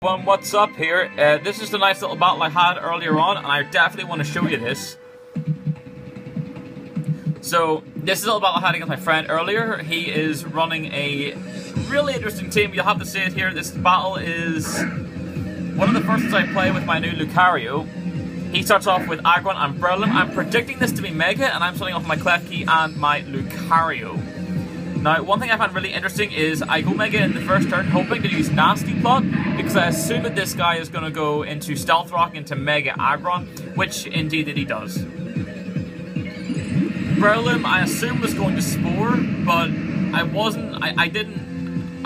What's up here? This is the nice little battle I had earlier on, and I definitely want to show you this. So, this is a little battle I had against my friend earlier. He is running a really interesting team. You'll have to see it here. This battle is one of the first ones I play with my new Lucario. He starts off with Aggron and Berlin. I'm predicting this to be Mega, and I'm starting off with my Klefki and my Lucario. Now, one thing I find really interesting is I go Mega in the first turn, hoping to use Nasty Plot, because I assume that this guy is going to go into Stealth Rock into Mega Aggron, which indeed he does. Berlin, I assume, was going to Spore, but I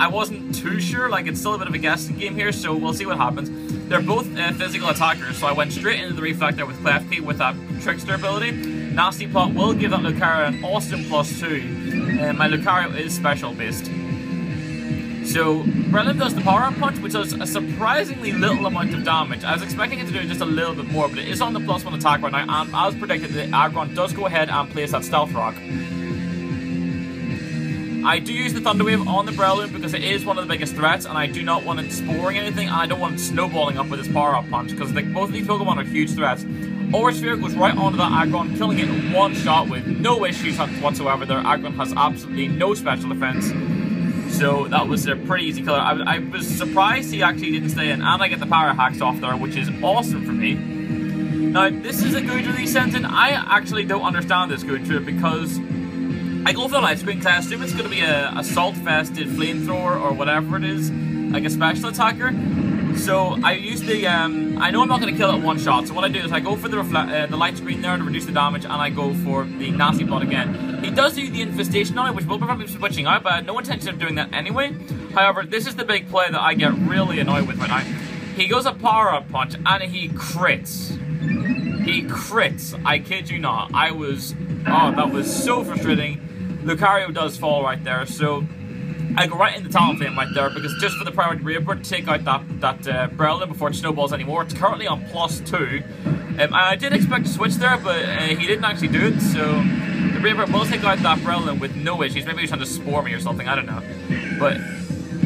wasn't too sure. Like, it's still a bit of a guessing game here, so we'll see what happens. They're both physical attackers, so I went straight into the Reflector with Klefki with that Trickster ability. Nasty Plot will give that Lucario an awesome +2. My Lucario is special based. So, Berlin does the power-up punch, which does a surprisingly little amount of damage. I was expecting it to do just a little bit more, but it is on the +1 attack right now, and as predicted, the Aggron does go ahead and place that Stealth Rock. I do use the Thunder Wave on the Berlin because it is one of the biggest threats, and I do not want it sporing anything, and I don't want it snowballing up with his power-up punch, because both of these Pokemon are huge threats. Oversphere goes right onto that Aggron, killing it in one shot with no issues whatsoever there. Aggron has absolutely no special defense, so that was a pretty easy killer. I was surprised he actually didn't stay in, and I get the power hacks off there, which is awesome for me. Now, this is a Goodra that he sent in. I actually don't understand this Goodra because I go for the light screen because I assume it's going to be a salt-fested flamethrower or whatever it is, like a special attacker. So I use the, I know I'm not going to kill it one shot, so what I do is I go for the light screen there to reduce the damage, and I go for the Nasty Plot again. He does do the Infestation on it, which will prevent me from switching out, but I had no intention of doing that anyway. However, this is the big play that I get really annoyed with right now. He goes a power-up punch, and he crits. He crits, I kid you not. Oh, that was so frustrating. Lucario does fall right there, so I go right into Talonflame right there, because just for the priority Reaper to take out that Berlin before it snowballs anymore. It's currently on +2. And I did expect to switch there, but he didn't actually do it, so the Reaper will take out that Berlin with no issues. Maybe he's trying to spore me or something, I don't know. But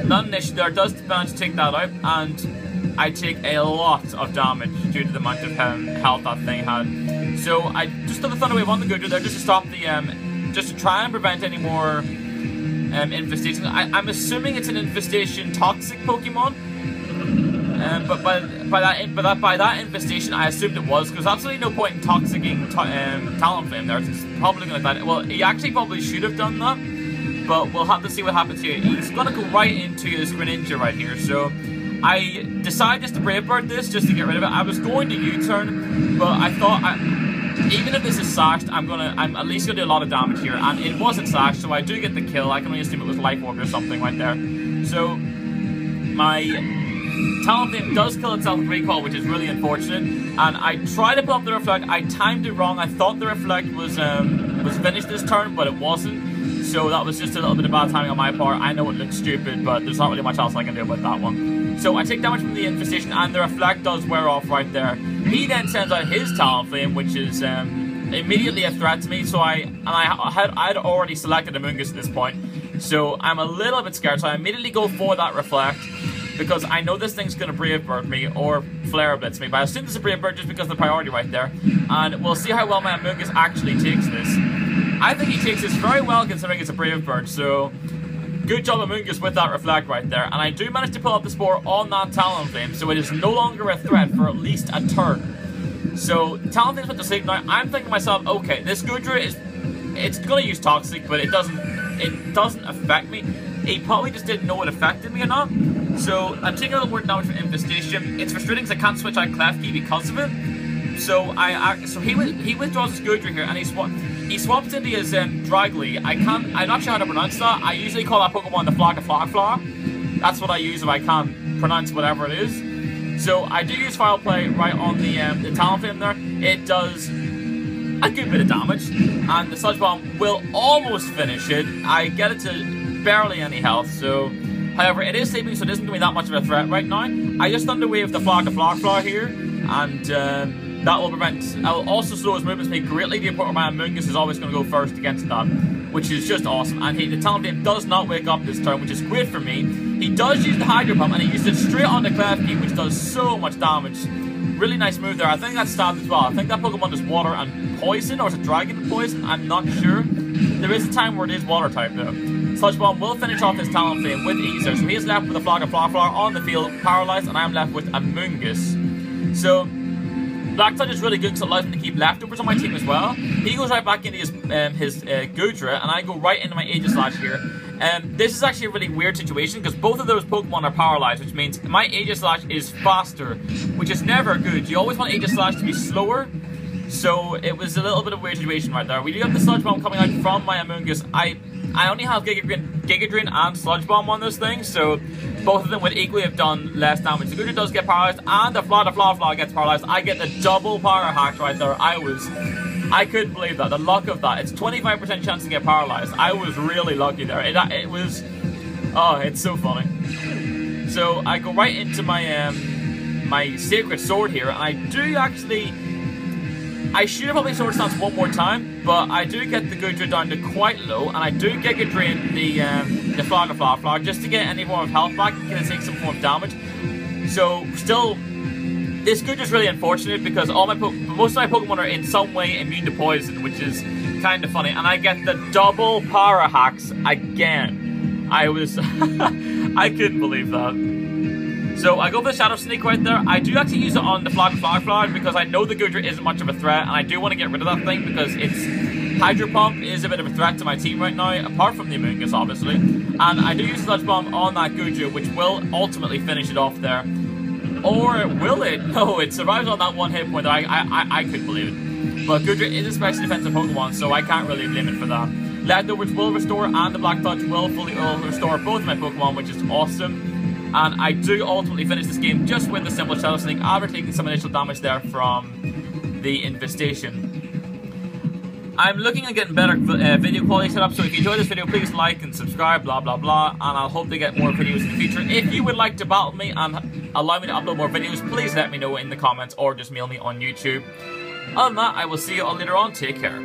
not an issue there, does manage to take that out, and I take a lot of damage due to the amount of health that thing had. So I just took the Thunder Wave on the Goodra there just to stop the, just to try and prevent any more infestation. I'm assuming it's an infestation toxic Pokemon, but by that infestation I assumed it was, because absolutely no point in toxicking Talonflame there. It's probably going to die. Well, he actually probably should have done that, but we'll have to see what happens here. He's going to go right into his Greninja right here, so I decided just to Brave Bird this just to get rid of it. I was going to U-turn, but I thought even if this is sashed, I'm at least gonna do a lot of damage here, and it wasn't sashed, so I do get the kill. I can only assume it was Life Orb or something right there. So my Talonflame does kill itself with Recall, which is really unfortunate. And I tried to pull up the Reflect. I timed it wrong. I thought the Reflect was finished this turn, but it wasn't. So that was just a little bit of bad timing on my part. I know it looks stupid, but there's not really much else I can do about that one. So I take damage from the Infestation, and the Reflect does wear off right there. He then sends out his Talonflame, which is immediately a threat to me. So I'd already selected Amoonguss at this point, so I'm a little bit scared. So I immediately go for that Reflect, because I know this thing's going to Brave Bird me or Flare Blitz me. But I assume it's a Brave Bird just because of the priority right there, and we'll see how well my Amoonguss actually takes this. I think he takes this very well considering it's a Brave Bird, so good job Amoonguss with that Reflect right there. And I do manage to pull up the Spore on that Talonflame, so it is no longer a threat for at least a turn. So Talonflame's went to sleep now. I'm thinking to myself, okay, this Goodra it's gonna use Toxic, but it doesn't affect me. He probably just didn't know it affected me or not. So I'm taking a little more damage from Infestation. It's frustrating because I can't switch out Klefki because of it. So he withdraws his Goodra here, and he swaps into his Dragly. I'm not sure how to pronounce that. I usually call that Pokemon the Flower. That's what I use if I can't pronounce whatever it is. So I do use Fire Play right on the Talonflame there. It does a good bit of damage, and the Sludge Bomb will almost finish it. I get it to barely any health, so however, it is sleeping, so it isn't going to be that much of a threat right now. I just Thunder Wave the Flower here, and that will also slow his movement speed greatly. The important man Amoonguss is always going to go first against that. which is just awesome. And the Talonflame does not wake up this turn, which is great for me. He does use the Hydro Pump, and he used it straight on the Klefki, which does so much damage. Really nice move there. I think that's stabbed as well. I think that Pokemon is water and poison, or is it dragon and poison? I'm not sure. There is a time where it is water type though. Sludge Bomb will finish off his Talonflame with ease there. So he is left with a Flock of Flower on the field, paralyzed, and I'm left with a Mungus. So Black Touch is really good because it allows him to keep leftovers on my team as well. He goes right back into his Goodra, and I go right into my Aegislash here. This is actually a really weird situation because both of those Pokemon are paralyzed, which means my Aegislash is faster, which is never good. You always want Aegislash to be slower, so it was a little bit of a weird situation right there. We do have the Sludge Bomb coming out from my Amoonguss. I only have Giga Drain and Sludge Bomb on this thing, so both of them would equally have done less damage. The Goodra does get paralyzed, and the Flawlflaw gets paralyzed. I get the double power hack right there. I couldn't believe that. The luck of that. It's 25% chance to get paralyzed. I was really lucky there. It was... Oh, it's so funny. So I go right into my my Sacred Sword here, and I do actually... I should have probably Sword Stance one more time, but I do get the Goodra down to quite low, and I do Giga Drain the Flower just to get any form of health back and take some form of damage. So, still... This Goodra's really unfortunate because most of my Pokemon are in some way immune to poison, which is kind of funny. And I get the double Para Hacks again. I was... I couldn't believe that. So I go for the Shadow Sneak right there. I do actually use it on the Flower because I know the Goodra isn't much of a threat, and I do want to get rid of that thing because its Hydro Pump is a bit of a threat to my team right now, apart from the Amoonguss, obviously. And I do use Sludge Bomb on that Goodra, which will ultimately finish it off there. Or will it? No, it survives on that one hit point. I couldn't believe it. But Goodra is a special defensive Pokemon, so I can't really blame it for that. Leftovers will restore, and the Black Touch will fully restore both of my Pokemon, which is awesome. And I do ultimately finish this game just with the simple Shadow Sneak after taking some initial damage there from the Infestation. I'm looking at getting better video quality set up, so if you enjoyed this video, please like and subscribe, blah blah blah, and I'll hope to get more videos in the future. If you would like to battle me and allow me to upload more videos, please let me know in the comments or just mail me on YouTube. Other than that, I will see you all later on. Take care.